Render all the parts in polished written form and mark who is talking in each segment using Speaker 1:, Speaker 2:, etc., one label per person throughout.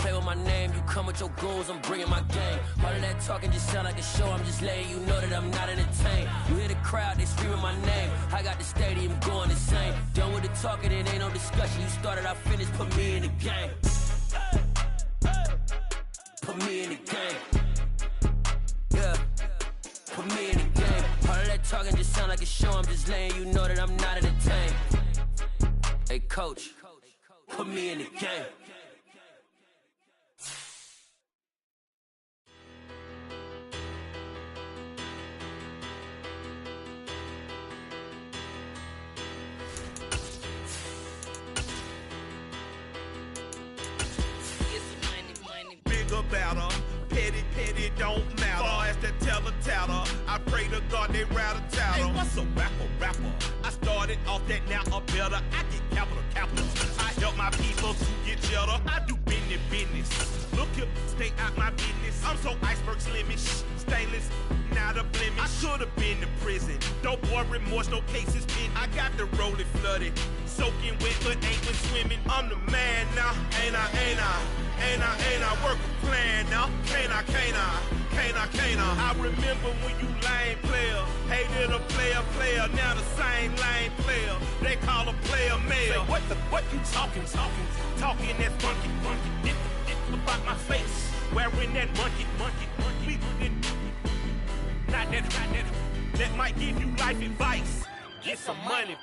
Speaker 1: play with my name, you come with your goons, I'm bringing my game. All of that talking just sound like a show, I'm just letting you know that I'm not entertained. You hear the crowd, they screaming my name, I got the stadium going insane. Done with the talking, it ain't no discussion. You started, I finished, put me in the game. Put me in the game. Yeah, put me in the game. All of that talking just sound like a show, I'm just letting you know that I'm not entertained. Hey coach, put me in the game.
Speaker 2: About her, petty, don't matter. Far as that teller, I pray to God they rattle tattle. Hey, what's a rapper? I started off that, now I'm better. I get capital. I help my people to get cheddar. I do business. Look here, stay out my business. I'm so iceberg slimish, stainless, not a blemish. I should've been to prison. No boy remorse, no cases pinned. I got the rolling flooded, soaking wet, but ain't been swimming. I'm the man now, ain't I work a plan now. Can't I? I remember when you lame player, hated a player, now the same lame player. They call a player mayor. Say, what you talking that funky. Dip about my face, wearing that monkey. Not that might give you life advice. Get some money.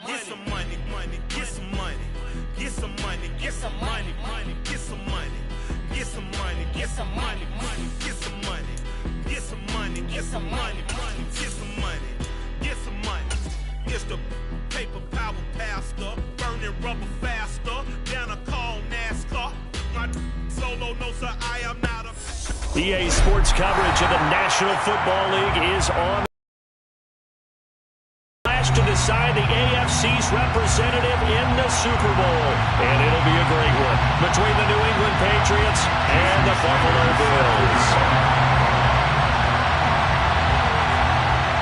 Speaker 2: It's the paper power pastor, burning rubber faster, down a call NASCAR. My solo, no sir, I am not a...
Speaker 3: EA Sports coverage of the National Football League is on. To decide the AFC's representative in the Super Bowl. And it'll be a great one between the New England Patriots and the Buffalo Bills.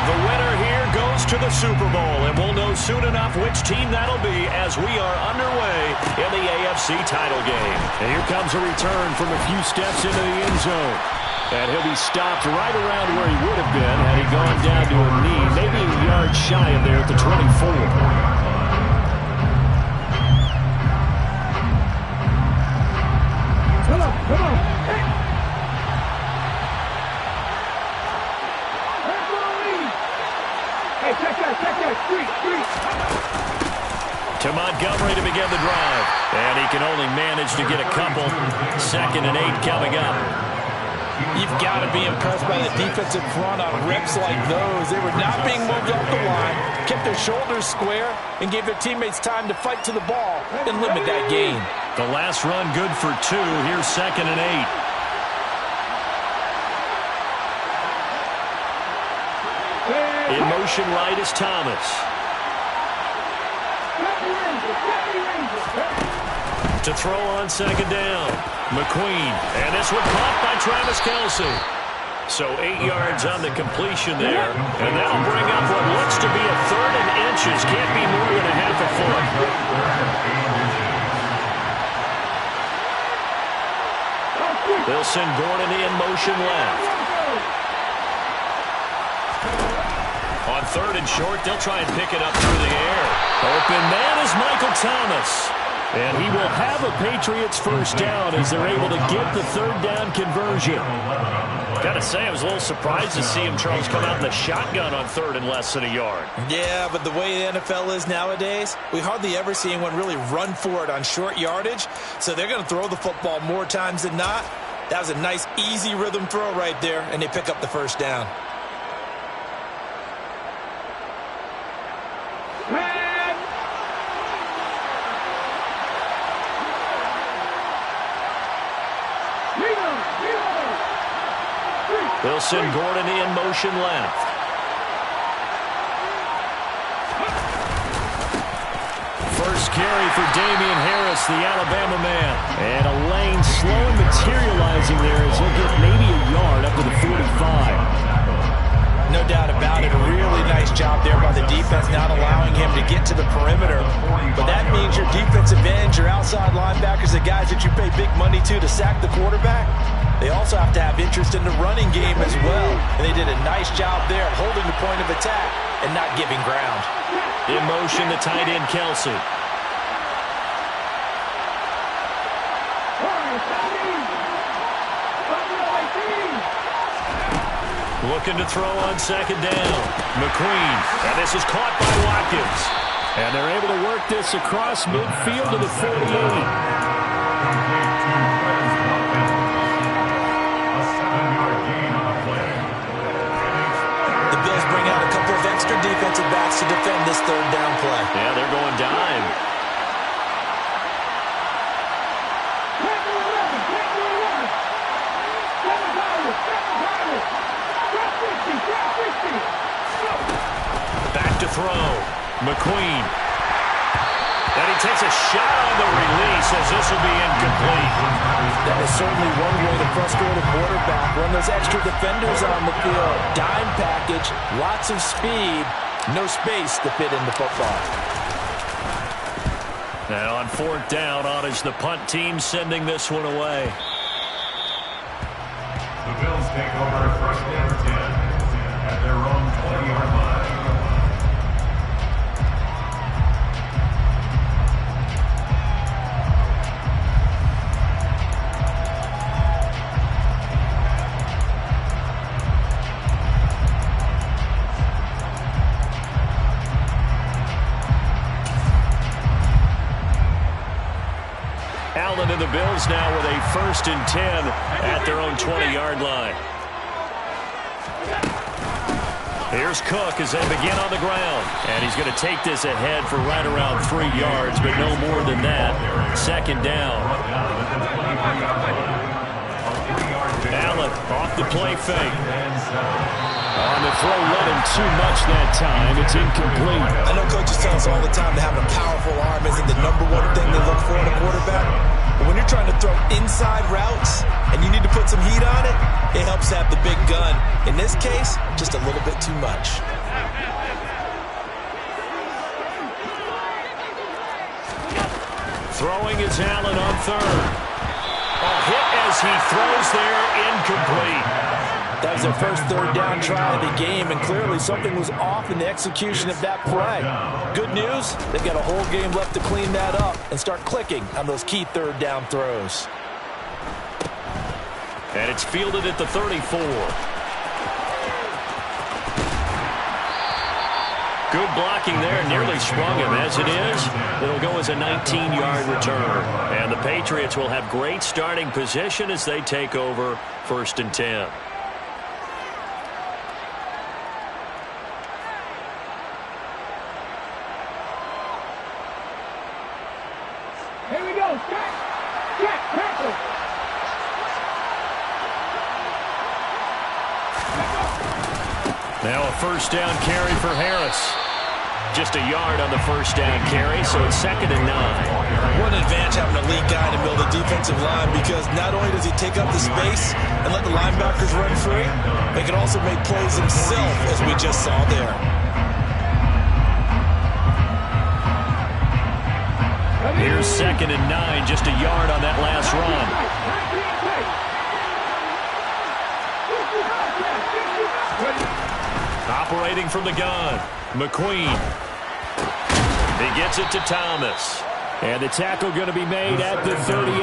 Speaker 3: The winner here goes to the Super Bowl, and we'll know soon enough which team that'll be as we are underway in the AFC title game. And here comes a return from a few steps into the end zone. And he'll be stopped right around where he would have been had he gone down to a knee, maybe a yard shy of there at the 24. Come on. Hey, check that, street. To Montgomery to begin the drive. And he can only manage to get a couple. 2nd and 8 coming up.
Speaker 4: You've got to be impressed by the defensive front on rips like those. They were not being moved off the line, kept their shoulders square, and gave their teammates time to fight to the ball and limit that gain.
Speaker 3: The last run good for 2. Here's 2nd and 8. In motion right is Thomas. To throw on 2nd down. McQueen, and this one caught by Travis Kelce. So 8 yards on the completion there, and that'll bring up what looks to be a 3rd and inches. Can't be more than a half a foot. They'll send Gordon in motion left. On 3rd and short, they'll try and pick it up through the air. Open man is Michael Thomas. And he will have a Patriots first down as they're able to get the 3rd down conversion. Got to say, I was a little surprised to see him, Charles, come out in the shotgun on 3rd and less than a yard.
Speaker 4: Yeah, but the way the NFL is nowadays, we hardly ever see anyone really run for it on short yardage. So they're going to throw the football more times than not. That was a nice, easy rhythm throw right there, and they pick up the first down.
Speaker 3: They'll send Gordon in motion left. First carry for Damian Harris, the Alabama man. And a lane slow and materializing there as he'll get maybe a yard up to the 45.
Speaker 4: No doubt about it. A really nice job there by the defense, not allowing him to get to the perimeter. But that means your defensive ends, your outside linebackers, the guys that you pay big money to sack the quarterback, they also have to have interest in the running game as well. And they did a nice job there of holding the point of attack and not giving ground.
Speaker 3: In motion, the tight end, Kelsey. Looking to throw on second down. McQueen. And this is caught by Watkins. And they're able to work this across midfield to the 48.
Speaker 4: Extra defensive backs to defend this third down play.
Speaker 3: Yeah, they're going dime. Back to throw. McQueen. And he takes a shot on the release as this will be incomplete.
Speaker 4: That is certainly one way to frustrate a quarterback. Run those extra defenders on the field. Dime package, lots of speed, no space to fit in the football.
Speaker 3: Now on fourth down, on is the punt team sending this one away.
Speaker 5: The Bills take over first and 10 at their own 20-yard line.
Speaker 3: Allen and the Bills now with a first and 10 at their own 20-yard line. Here's Cook as they begin on the ground. And he's going to take this ahead for right around 3 yards, but no more than that. Second down. Allen off the play fake. On the throw, led him too much that time. It's incomplete.
Speaker 4: I know coaches tell us all the time that having a powerful arm isn't the number one thing they look for in a quarterback. But when you're trying to throw inside routes and you need to put some heat on it, it helps to have the big gun. In this case, just a little bit too much.
Speaker 3: Throwing is Allen on third. A hit as he throws there, incomplete.
Speaker 4: That was their first third down try of the game, and clearly something was off in the execution of that play. Good news, they've got a whole game left to clean that up and start clicking on those key third down throws.
Speaker 3: And it's fielded at the 34. Good blocking there, nearly sprung him. As it is, it'll go as a 19-yard return. And the Patriots will have great starting position as they take over first and 10.
Speaker 6: Here we go. Check, tackle.
Speaker 3: Now a first down carry for Harris. Just a yard on the first down carry, so it's second and 9.
Speaker 4: What an advantage having a lead guy in the middle of the defensive line, because not only does he take up the space and let the linebackers run free, they can also make plays himself, as we just saw there.
Speaker 3: Here's second and 9, just a yard on that last run. Operating from the gun, McQueen. He gets it to Thomas. And the tackle going to be made at the 38.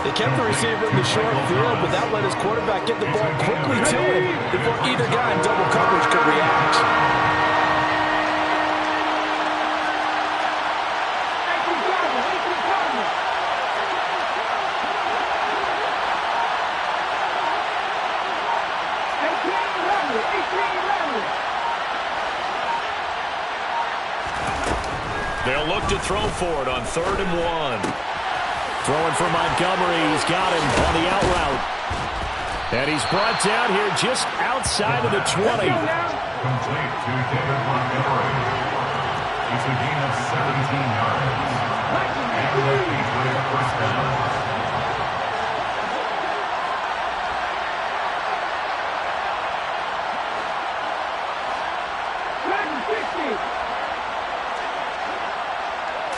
Speaker 4: They kept the receiver in the short field, but that let his quarterback get the ball quickly to him before either guy in double coverage could react.
Speaker 3: They'll look to throw for it on 3rd and 1. Throwing for Montgomery. He's got him on the out route. And he's brought down here just outside of the 20.
Speaker 5: Complete to David Montgomery. It's a gain of 17 yards. And the Patriots first down.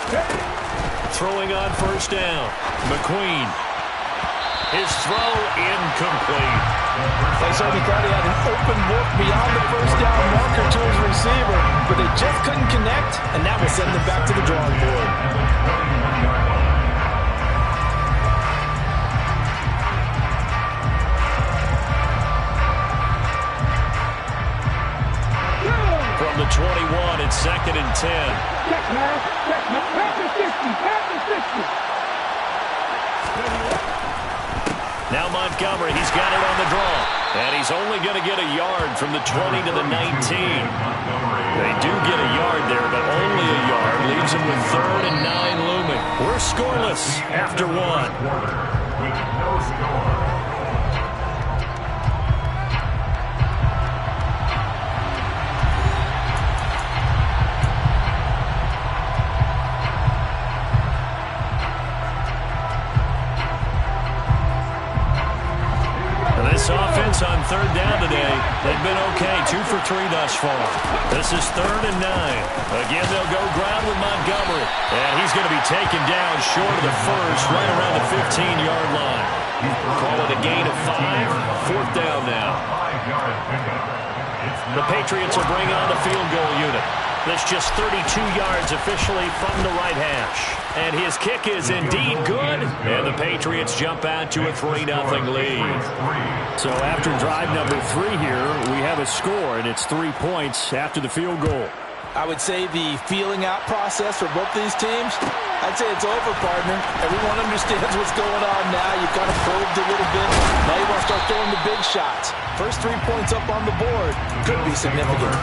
Speaker 3: Throwing on first down. McQueen. His throw incomplete.
Speaker 4: They certainly thought he had an open look beyond the first down marker to his receiver, but they just couldn't connect, and that will send them back to the drawing board.
Speaker 3: From the 21, it's 2nd and 10.
Speaker 6: Check, man. Check, man. Pass the 60. Pass the 60.
Speaker 3: Now Montgomery, he's got it on the draw. And he's only going to get a yard from the 20 to the 19. They do get a yard there, but only a yard. Leaves them with 3rd and 9 looming. We're scoreless after 1.
Speaker 5: With no score.
Speaker 3: This offense on 3rd down today, they've been okay. 2 for 3 thus far. This is 3rd and 9. Again, they'll go ground with Montgomery. And he's going to be taken down short of the first, right around the 15-yard line. Call it a gain of 5. 4th down now. The Patriots will bring on the field goal unit. That's just 32 yards officially from the right hash. And his kick is indeed good. And the Patriots jump out to a 3-0 lead. So after drive number 3 here, we have a score, and it's 3 points after the field goal.
Speaker 4: I would say the feeling out process for both these teams, I'd say it's over, partner. Everyone understands what's going on now. You've kind of probed a little bit. Now you want to start throwing the big shots. First 3 points up on the board could be significant.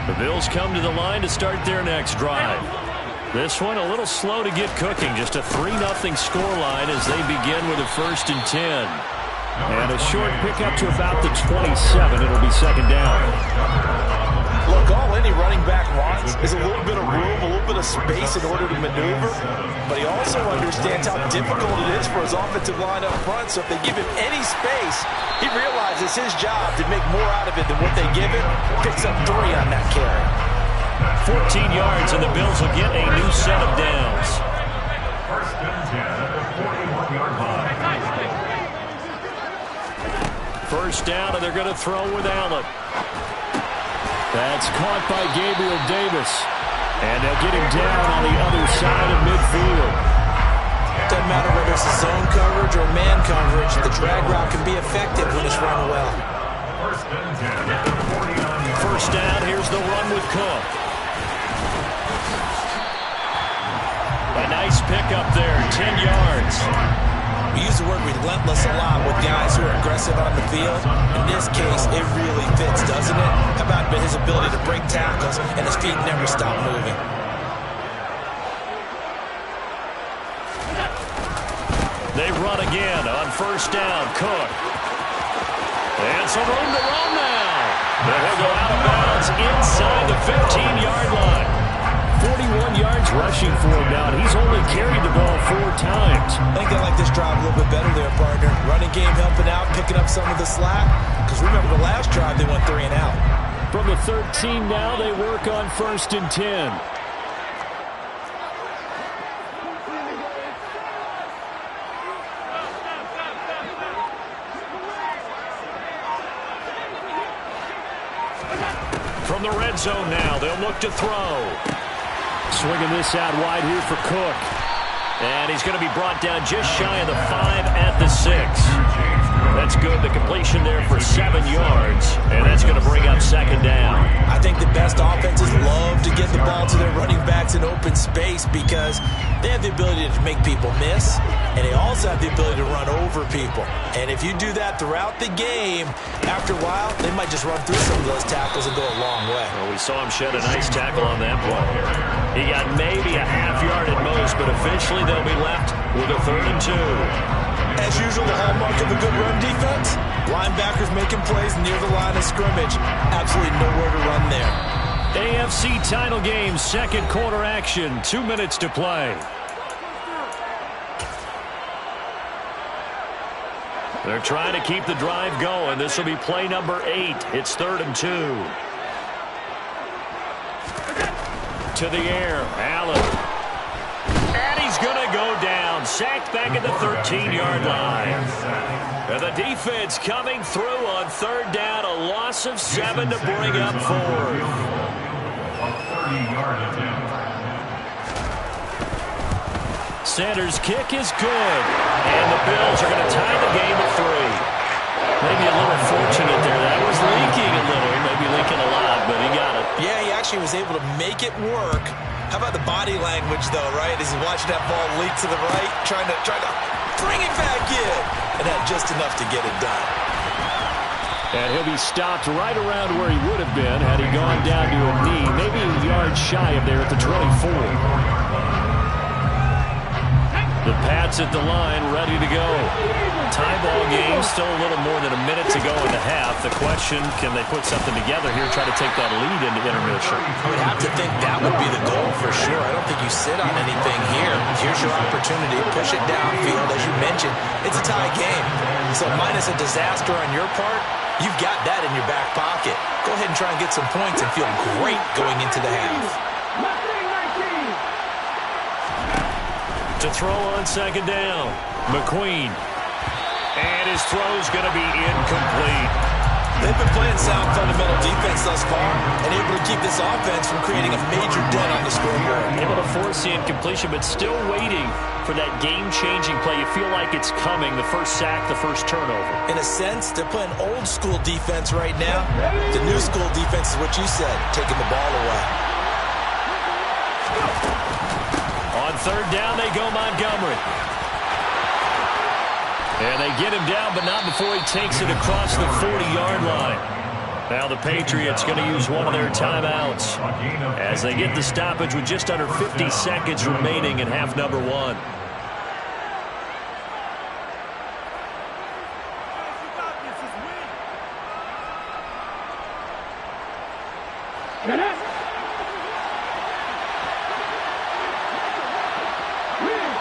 Speaker 3: The Bills come to the line to start their next drive. This one a little slow to get cooking. Just a 3-0 scoreline as they begin with a 1st and 10. And a short pickup to about the 27. It'll be 2nd down.
Speaker 4: Look, all any running back wants is a little bit of room, a little bit of space in order to maneuver. But he also understands how difficult it is for his offensive line up front. So if they give him any space, he realizes his job to make more out of it than what they give him. Picks up 3 on that carry.
Speaker 3: 14 yards, and the Bills will get a new set of downs.
Speaker 5: 1st and 10 at the 41-yard line.
Speaker 3: 1st down, and they're going to throw with Allen. That's caught by Gabriel Davis. And they'll get him down on the other side of midfield.
Speaker 4: Doesn't matter whether it's a zone coverage or man coverage, the drag route can be effective when it's run well.
Speaker 5: 1st and 10 at the 49-yard.
Speaker 3: 1st down, here's the run with Cook. A nice pickup there, 10 yards.
Speaker 4: We use the word relentless a lot with guys who are aggressive on the field. In this case, it really fits, doesn't it? How about his ability to break tackles and his feet never stop moving?
Speaker 3: They run again on 1st down, Cook. And some room to run now. But he'll go out of bounds inside the 15-yard line. 41 yards rushing for him now, and he's only carried the ball 4 times.
Speaker 4: I think they like this drive a little bit better there, partner. Running game helping out, picking up some of the slack. Because remember, the last drive, they went 3 and out.
Speaker 3: From the 13 now, they work on 1st and 10. From the red zone now, they'll look to throw. Swinging this out wide here for Cook. And he's going to be brought down just shy of the 5 at the 6. That's good. The completion there for 7 yards. And that's going to bring up 2nd down.
Speaker 4: I think the best offenses love to get the ball to their running backs in open space because they have the ability to make people miss, and they also have the ability to run over people. And if you do that throughout the game, after a while, they might just run through some of those tackles and go a long way.
Speaker 3: Well, we saw him shed a nice tackle on that play. He got maybe a half yard at most, but officially they'll be left with a 3rd and 2.
Speaker 4: As usual, the hallmark of a good run defense, linebackers making plays near the line of scrimmage. Absolutely nowhere to run there.
Speaker 3: AFC title game, 2nd quarter action, 2 minutes to play. They're trying to keep the drive going. This will be play number 8. It's 3rd and 2. To the air, Allen. And he's going to go down. Sacked back at the 13-yard line. And the defense coming through on 3rd down. A loss of 7 to bring up 4th.
Speaker 5: A 30-yard attempt.
Speaker 3: Sanders' kick is good. And the Bills are going to tie the game at 3. Maybe a little fortunate there. That was leaking a little. Maybe leaking a lot, but he got it.
Speaker 4: Yeah, he actually was able to make it work. How about the body language, though, right? As he's watching that ball leak to the right, trying to bring it back in. And had just enough to get it done.
Speaker 3: And he'll be stopped right around where he would have been had he gone down to a knee. Maybe a yard shy of there at the 24. The Pats at the line, ready to go. Tie ball game, still a little more than a minute to go in the half. The question, can they put something together here, try to take that lead into intermission?
Speaker 4: I would have to think that would be the goal for sure. I don't think you sit on anything here. Here's your opportunity. Push it downfield. As you mentioned, it's a tie game. So minus a disaster on your part, you've got that in your back pocket. Go ahead and try and get some points and feel great going into the half.
Speaker 3: To throw on 2nd down, McQueen. And his throw's going to be incomplete.
Speaker 4: They've been playing sound fundamental defense thus far and able to keep this offense from creating a major dent on the scoreboard.
Speaker 3: Able to force the incompletion, but still waiting for that game-changing play. You feel like it's coming, the first sack, the first turnover.
Speaker 4: In a sense, they're playing old-school defense right now. The new-school defense is what you said, taking the ball away.
Speaker 3: On 3rd down, they go Montgomery. And they get him down, but not before he takes it across the 40-yard line. Now the Patriots going to use one of their timeouts as they get the stoppage with just under 50 seconds remaining in half number 1.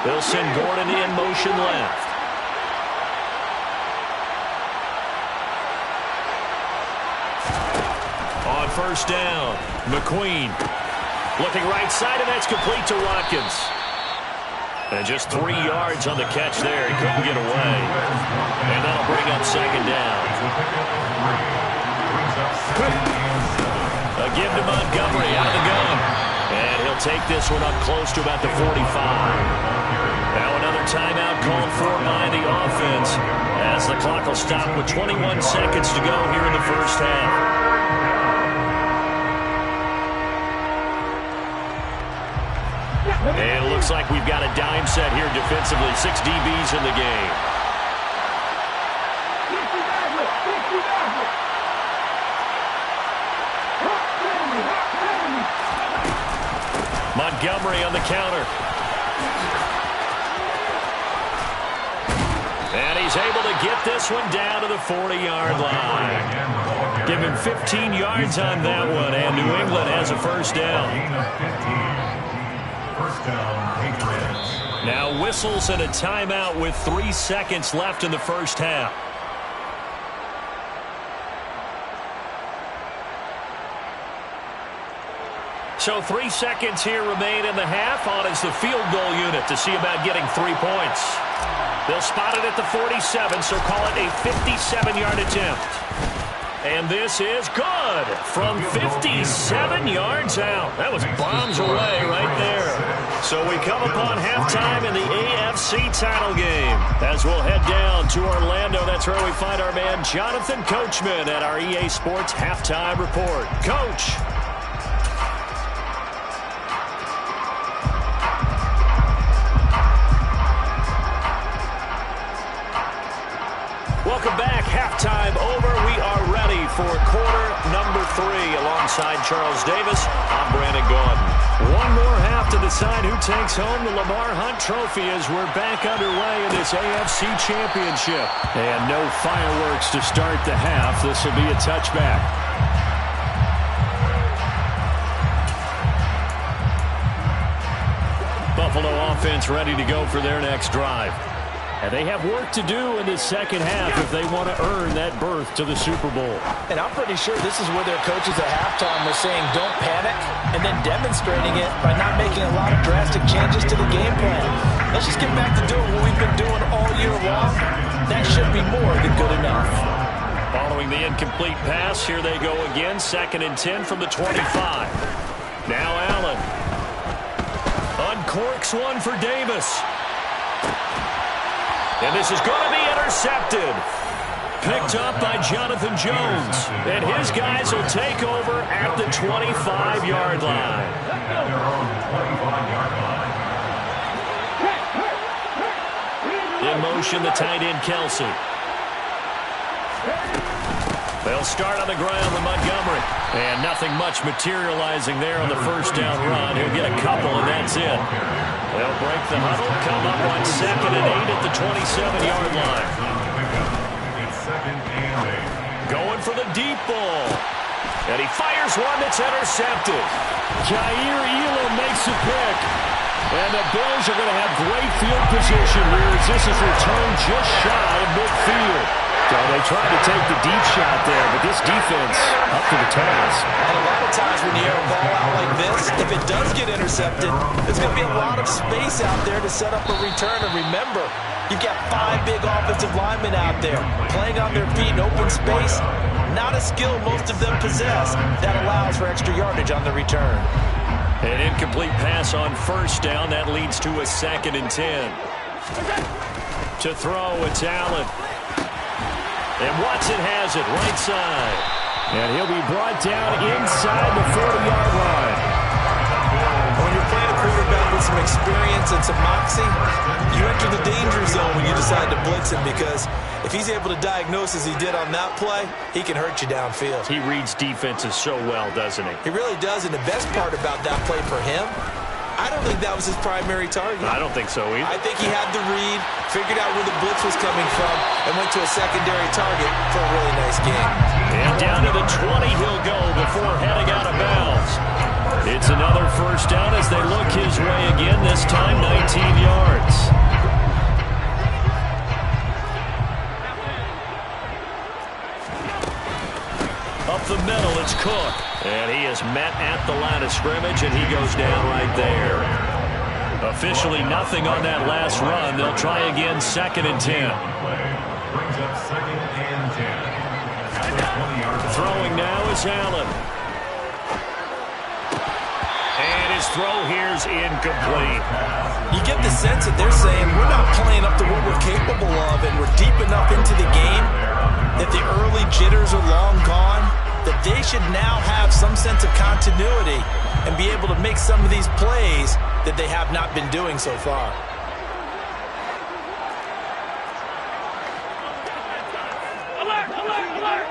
Speaker 3: They'll send Gordon in motion left. On 1st down, McQueen looking right side, and that's complete to Watkins. And just 3 yards on the catch there. He couldn't get away. And that'll bring up 2nd down. A give to Montgomery out of the gun. And he'll take this one up close to about the 45. Now another timeout called for by the offense as the clock will stop with 21 seconds to go here in the first half. And it looks like we've got a dime set here defensively. 6 DBs in the game. Montgomery on the counter. And he's able to get this one down to the 40-yard line. Give him 15 yards on that one, and New England has a first down. Now whistles and a timeout with 3 seconds left in the first half. So 3 seconds here remain in the half. On is the field goal unit to see about getting 3 points. They'll spot it at the 47, so call it a 57-yard attempt. And this is good from 57 yards out. That was bombs away right there. So we come upon halftime in the AFC title game. As we'll head down to Orlando, that's where we find our man Jonathan Coachman at our EA Sports Halftime Report. Coach. Welcome back. Halftime over. We are ready for quarter number 3. Alongside Charles Davis, I'm Brandon Gaudin. One more half to decide who takes home the Lamar Hunt Trophy as we're back underway in this AFC Championship. And no fireworks to start the half. This will be a touchback. Buffalo offense ready to go for their next drive. And they have work to do in the second half if they want to earn that berth to the Super Bowl.
Speaker 4: And I'm pretty sure this is where their coaches at halftime were saying don't panic, and then demonstrating it by not making a lot of drastic changes to the game plan. Let's just get back to doing what we've been doing all year long. That should be more than good enough.
Speaker 3: Following the incomplete pass, here they go again. 2nd and 10 from the 25. Now Allen. Uncorks one for Davis. And this is going to be intercepted. Picked up by Jonathan Jones. And his guys will take over at the 25-yard line.
Speaker 5: At their own 25-yard line.
Speaker 3: In motion, the tight end, Kelsey. They'll start on the ground with Montgomery. And nothing much materializing there on the first down run. He'll get a couple, and that's it. They'll break the huddle, come up on 2nd and 8 at the 27-yard line.
Speaker 5: It's 2nd and 8.
Speaker 3: Going for the deep ball. And he fires one that's intercepted. Jair Elam makes a pick. And the Bills are going to have great field position here as this is returned just shy of midfield. So they tried to take the deep shot there, but this defense up to the task.
Speaker 4: And a lot of times when you air a ball out like this, if it does get intercepted, there's going to be a lot of space out there to set up a return. And remember, you've got 5 big offensive linemen out there playing on their feet in open space. Not a skill most of them possess that allows for extra yardage on the return.
Speaker 3: An incomplete pass on first down. That leads to a 2nd and 10. To throw, it's Allen. And Watson has it right side. And he'll be brought down inside the 40-yard line.
Speaker 4: When you're playing a quarterback with some experience and some moxie, you enter the danger zone when you decide to blitz him, because if he's able to diagnose as he did on that play, he can hurt you downfield.
Speaker 3: He reads defenses so well, doesn't he?
Speaker 4: He really does, and the best part about that play for him, I don't think that was his primary target.
Speaker 3: I don't think so either.
Speaker 4: I think he had the read, figured out where the blitz was coming from, and went to a secondary target for a really nice game.
Speaker 3: And down to the 20 he'll go before heading out of bounds. It's another first down as they look his way again, this time 19 yards. Up the middle, it's Cook. And he is met at the line of scrimmage, and he goes down right there. Officially nothing on that last run. They'll try again, 2nd and 10.
Speaker 5: Brings up 2nd and 10. At the 20-yard line.
Speaker 3: Throwing now is Allen. And his throw here's incomplete.
Speaker 4: You get the sense that they're saying we're not playing up to what we're capable of, and we're deep enough into the game that the early jitters are long gone, that they should now have some sense of continuity and be able to make some of these plays that they have not been doing so far.
Speaker 6: Alert, alert, alert!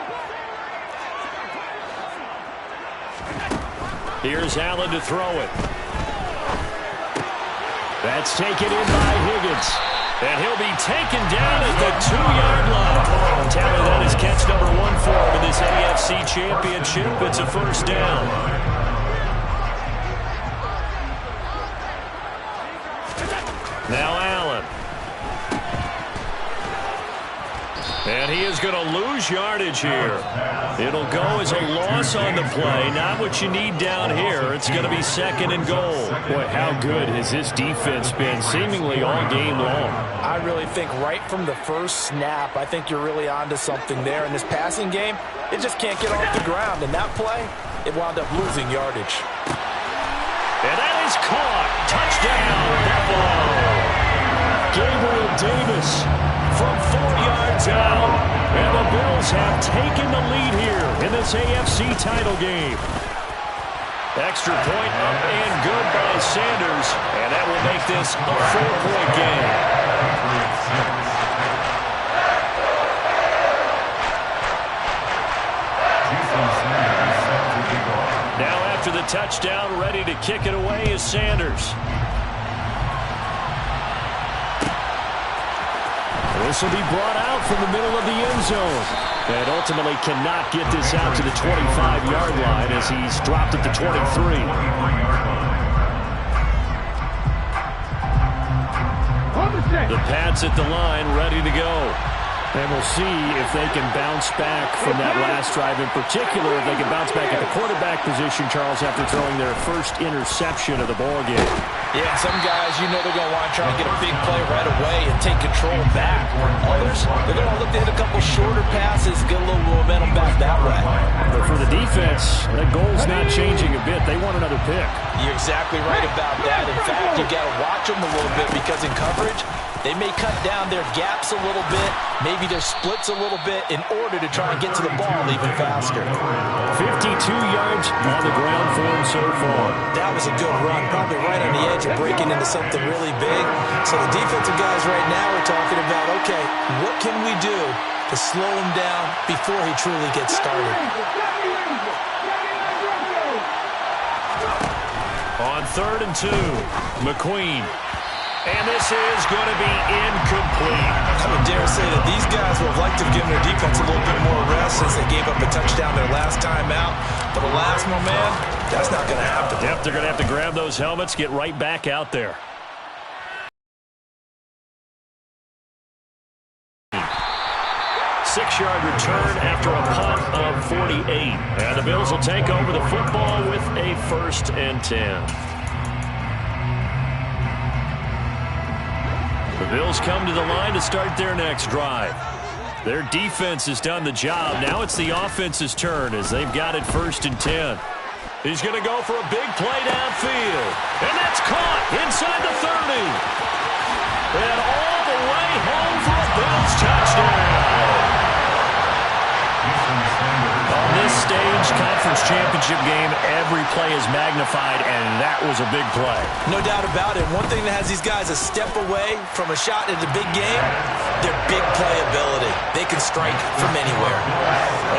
Speaker 3: Here's Allen to throw it. That's taken in by Higgins. And he'll be taken down at the 2-yard line. Taylor, that is catch number 1 for him in this AFC Championship. It's a first down. Now Allen. And he is going to lose yardage here. It'll go as a loss on the play. Not what you need down here. It's going to be 2nd and goal. Boy, how good has this defense been seemingly all game long?
Speaker 4: I really think right from the first snap, I think you're really onto something there. In this passing game, it just can't get off the ground. And that play, it wound up losing yardage.
Speaker 3: And that is caught. Touchdown, Buffalo. Gabriel Davis from 4 yards out. And the Bills have taken the lead here in this AFC title game. Extra point up and good by Sanders. And that will make this a 4-point game. Now after the touchdown, ready to kick it away is Sanders. This will be brought out from the middle of the end zone. And ultimately cannot get this out to the 25-yard line as he's dropped at the 23. The Pats at the line, ready to go. And we'll see if they can bounce back from that last drive. In particular, if they can bounce back at the quarterback position, Charles, after throwing their first interception of the ballgame.
Speaker 4: Yeah, some guys, you know they're going to want to try and get a big play right away and take control back. Others, they're going to look to hit a couple shorter passes, get a little momentum back that way.
Speaker 3: But for the defense, that goal's not changing a bit. They want another pick.
Speaker 4: You're exactly right about that. In fact, you got to watch them a little bit because in coverage, they may cut down their gaps a little bit, maybe their splits a little bit in order to try and get to the ball even faster.
Speaker 3: 52 yards on the ground for him so far.
Speaker 4: That was a good run, probably right on the edge of breaking into something really big. So the defensive guys right now are talking about, okay, what can we do to slow him down before he truly gets started?
Speaker 3: On 3rd and 2, McQueen. And this is going to be incomplete.
Speaker 4: I would dare say that these guys would have liked to have given their defense a little bit more rest since they gave up a touchdown their last time out. But alas, my man, that's not going to happen.
Speaker 3: Yep, they're going to have to grab those helmets, get right back out there. Six-yard return after a punt of 48. And the Bills will take over the football with a 1st and 10. The Bills come to the line to start their next drive. Their defense has done the job. Now it's the offense's turn as they've got it 1st and 10. He's going to go for a big play downfield. And that's caught inside the 30. And all the way home for a Bills touchdown. On this stage, conference championship game, every play is magnified, and that was a big play.
Speaker 4: No doubt about it. One thing that has these guys a step away from a shot in the big game, their big play ability. They can strike from anywhere.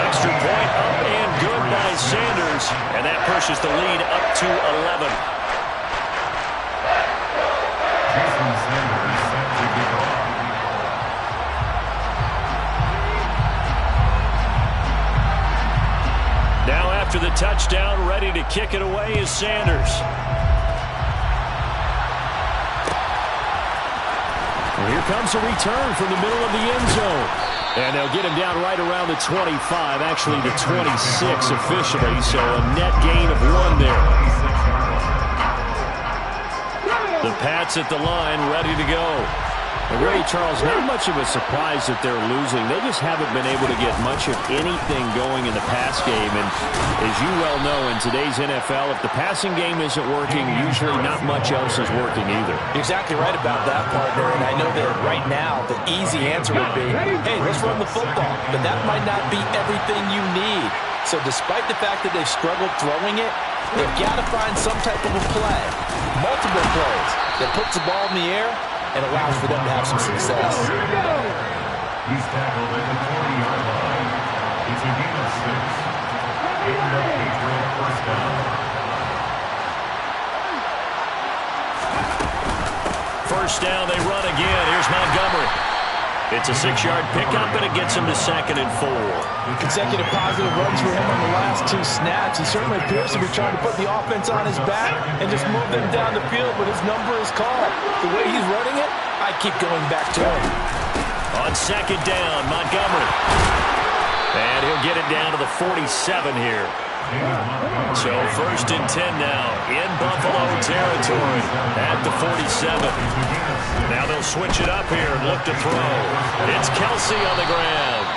Speaker 3: Extra point up and good by Sanders, and that pushes the lead up to 11.
Speaker 5: Jason Sanders set to kick off.
Speaker 3: Now after the touchdown, ready to kick it away is Sanders. Well, here comes a return from the middle of the end zone. And they'll get him down right around the 25, actually the 26 officially, so a net gain of 1 there. The Pats at the line, ready to go. And really, Charles, not much of a surprise that they're losing. They just haven't been able to get much of anything going in the pass game. And as you well know, in today's NFL, if the passing game isn't working, usually not much else is working either.
Speaker 4: You're exactly right about that, partner. And I know that right now the easy answer would be, hey, let's run the football. But that might not be everything you need. So despite the fact that they've struggled throwing it, they've got to find some type of a play, multiple plays, that puts the ball in the air and allows for them to have some success.
Speaker 5: He's tackled at the 40-yard line. It's a gain of 6. And the Patriot 1st down.
Speaker 3: First down, they run again. Here's Montgomery. It's a 6-yard pickup, and it gets him to 2nd and 4.
Speaker 4: Consecutive positive runs for him on the last 2 snaps. He certainly appears to be trying to put the offense on his back and just move them down the field, but his number is called. The way he's running it, I keep going back to him.
Speaker 3: On 2nd down, Montgomery. And he'll get it down to the 47 here. So 1st and 10 now in Buffalo territory at the 47. Now they'll switch it up here and look to throw. It's Kelsey on the ground.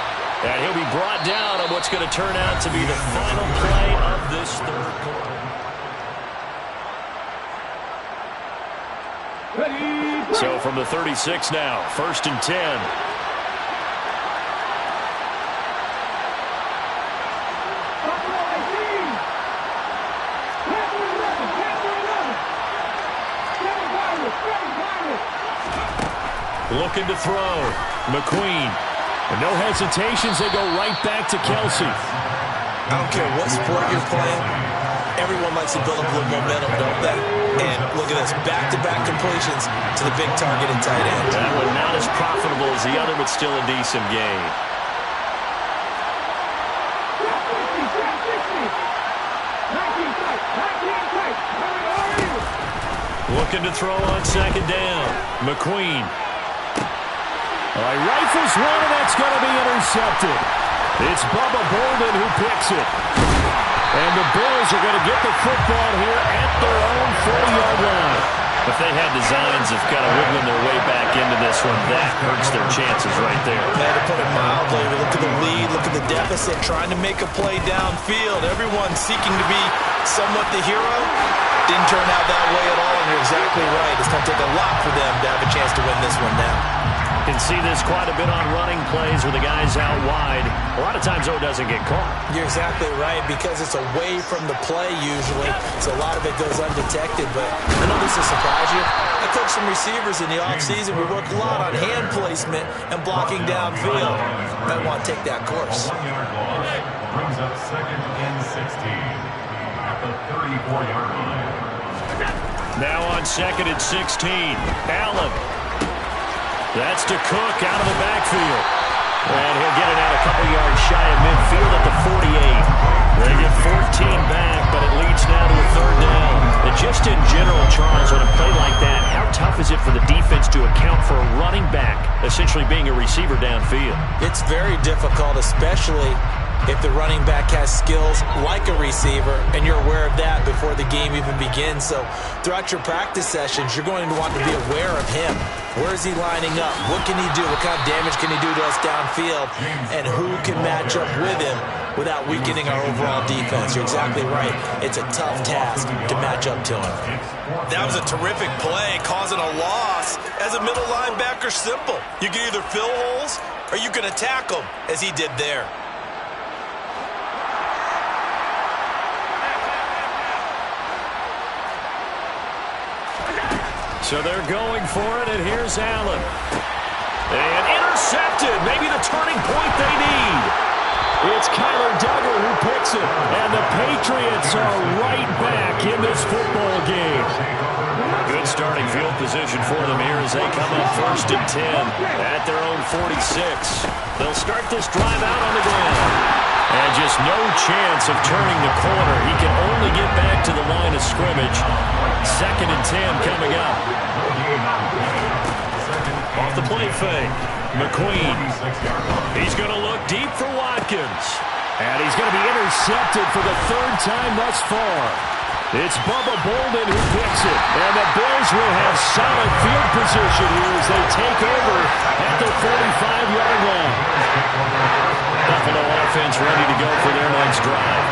Speaker 3: And he'll be brought down on what's going to turn out to be the final play of this 3rd quarter. So from the 36 now, 1st and 10. Looking to throw. McQueen. And no hesitations. They go right back to Kelsey.
Speaker 4: I don't care what sport you're playing. Everyone likes to build up a little momentum, don't they? And look at this. Back-to-back completions to the big target and tight end.
Speaker 3: That one not as profitable as the other, but still a decent gain. Looking to throw on 2nd down. McQueen. He rifles one, and that's going to be intercepted. It's Bubba Bolden who picks it. And the Bills are going to get the football here at their own 40-yard line.
Speaker 7: If they had designs of kind of wiggling their way back into this one, that hurts their chances right there.
Speaker 4: Man, to put it mildly, look at the lead, look at the deficit, trying to make a play downfield. Everyone seeking to be somewhat the hero. Didn't turn out that way at all, and you're exactly right. It's going to take a lot for them to have a chance to win this one now.
Speaker 3: Can see this quite a bit on running plays with the guys out wide. A lot of times, though, it doesn't get caught.
Speaker 4: You're exactly right, because it's away from the play usually, so a lot of it goes undetected. But I know this will surprise you. I coach some receivers in the offseason. We work a lot on hand placement and blocking downfield. Might want to take that course.
Speaker 5: A 1-yard loss brings up 2nd and 16 at the 34-yard line.
Speaker 3: Now on 2nd and 16, Allen. That's to Cook out of the backfield. And he'll get it out a couple yards shy of midfield at the 48. They get 14 back, but it leads now to a 3rd down. And just in general, Charles, on a play like that, how tough is it for the defense to account for a running back essentially being a receiver downfield?
Speaker 4: It's very difficult, especially if the running back has skills like a receiver, and you're aware of that before the game even begins. So throughout your practice sessions, you're going to want to be aware of him. Where is he lining up? What can he do? What kind of damage can he do to us downfield? And who can match up with him without weakening our overall defense? You're exactly right. It's a tough task to match up to him. That was a terrific play, causing a loss. As a middle linebacker, simple. You can either fill holes or you can attack them, as he did there.
Speaker 3: So they're going for it, and here's Allen. And intercepted. Maybe the turning point they need. It's Kyler Duggar who picks it. And the Patriots are right back in this football game. Good starting field position for them here as they come up 1st and 10 at their own 46. They'll start this drive out on the ground. And just no chance of turning the corner. He can only get back to the line of scrimmage. 2nd and 10 coming up. Off the play fake. McQueen. He's going to look deep for Watkins. And he's going to be intercepted for the 3rd time thus far. It's Bubba Bolden who picks it. And the Bills will have solid field position here as they take over at the 45-yard line. Buffalo offense ready to go for their next drive.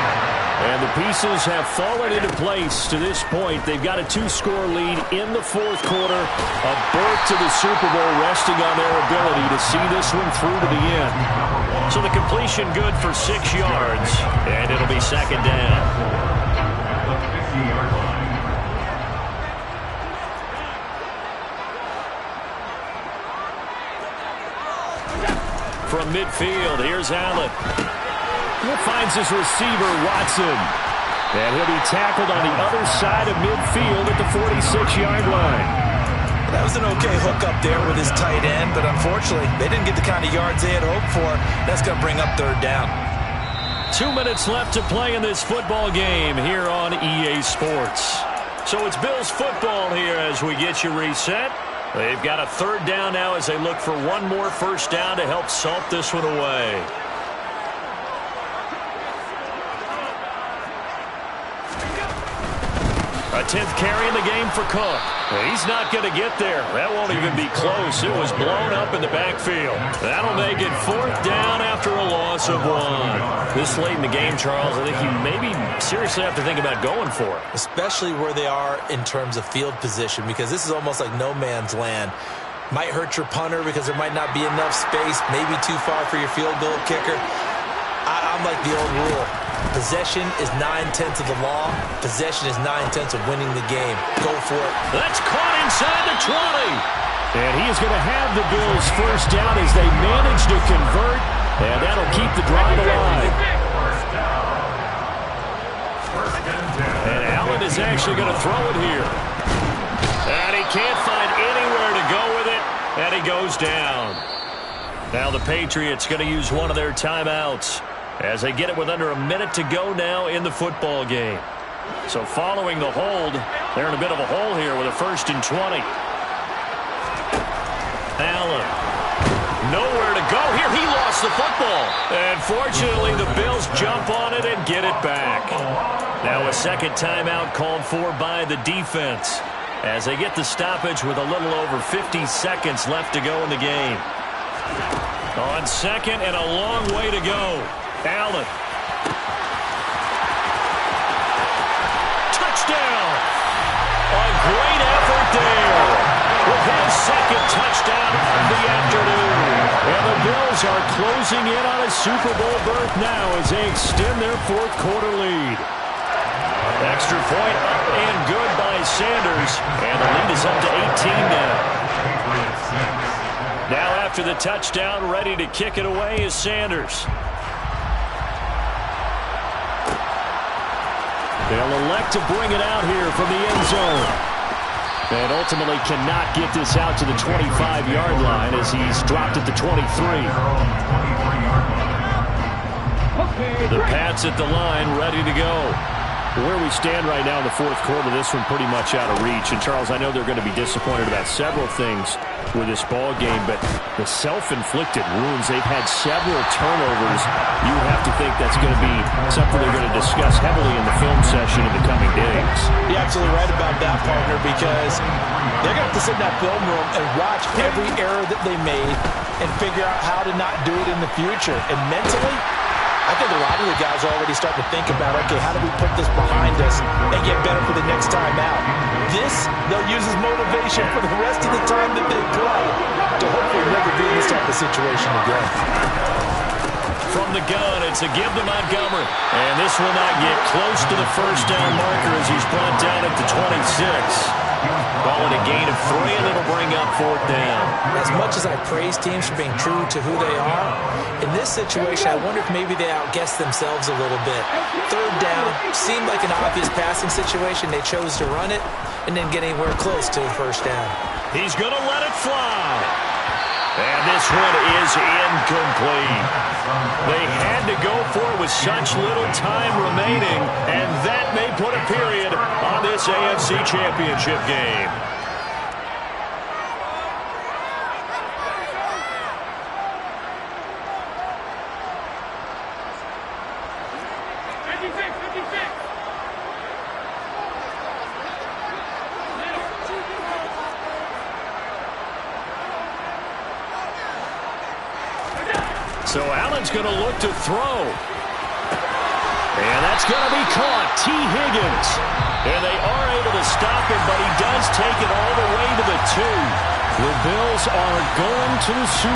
Speaker 3: And the pieces have fallen into place to this point. They've got a 2-score lead in the 4th quarter. A berth to the Super Bowl resting on their ability to see this one through to the end. So the completion good for 6 yards. And it'll be 2nd down.
Speaker 5: At the 50-yard line.
Speaker 3: From midfield, here's Allen. He finds his receiver, Watson. And he'll be tackled on the other side of midfield at the 46-yard line.
Speaker 4: That was an okay hook up there with his tight end, but unfortunately, they didn't get the kind of yards they had hoped for. That's going to bring up 3rd down.
Speaker 3: 2 minutes left to play in this football game here on EA Sports. So it's Bills football here as we get you reset. They've got a 3rd down now as they look for one more 1st down to help salt this one away. A 10th carry in the game for Cook. He's not going to get there. That won't even be close. It was blown up in the backfield. That'll make it 4th down after a loss of 1. This late in the game, Charles, I think you maybe seriously have to think about going for it.
Speaker 4: Especially where they are in terms of field position, because this is almost like no man's land. Might hurt your punter because there might not be enough space, maybe too far for your field goal kicker. I'm like the old rule. Possession is 9/10 of the law. Possession is 9/10 of winning the game. Go for it.
Speaker 3: That's caught inside the 20. And he is going to have the Bills 1st down as they manage to convert. And that'll keep the drive alive. And Allen is actually going to throw it here. And he can't find anywhere to go with it. And he goes down. Now the Patriots going to use one of their timeouts as they get it with under a minute to go now in the football game. So following the hold, they're in a bit of a hole here with a 1st and 20. Allen. lost the football. And fortunately, the Bills jump on it and get it back. Now a second timeout called for by the defense as they get the stoppage with a little over 50 seconds left to go in the game. On second and a long way to go. Allen. Touchdown. A great effort there with his second touchdown of the afternoon. And the Bills are closing in on a Super Bowl berth now as they extend their fourth quarter lead. Extra point up and good by Sanders. And the lead is up to 18 now. Now after the touchdown, ready to kick it away is Sanders. They'll elect to bring it out here from the end zone. And ultimately cannot get this out to the 25-yard line as he's dropped at the 23. The Pats at the line, ready to go. Where we stand right now in the fourth quarter, this one pretty much out of reach. And, Charles, I know they're going to be disappointed about several things with this ball game, but the self-inflicted wounds, they've had several turnovers. You have to think that's going to be something they're going to discuss heavily in the film session in the coming days.
Speaker 4: You're absolutely right about that, partner, because they're going to have to sit in that film room and watch every error that they made and figure out how to not do it in the future. And mentally, I think a lot of the guys are already starting to think about, okay, how do we put this behind us and get better for the next time out? This, they'll use as motivation for the rest of the time that they play to hopefully never be in this type of situation again.
Speaker 3: From the gun, it's a give to Montgomery. And this will not get close to the first down marker as he's brought down at the 26. Call it a gain of 3, and it'll bring up fourth down.
Speaker 4: As much as I praise teams for being true to who they are, in this situation, I wonder if maybe they outguessed themselves a little bit. Third down seemed like an obvious passing situation. They chose to run it and didn't get anywhere close to the first down.
Speaker 3: He's going to let it fly. And this one is incomplete. They had to go for it with such little time remaining, and that may put a period on this AFC Championship game. So Allen's going to look to throw. And that's going to be caught. T. Higgins. And they are able to stop him, but he does take it all the way to the 2. The Bills are going to the Super Bowl.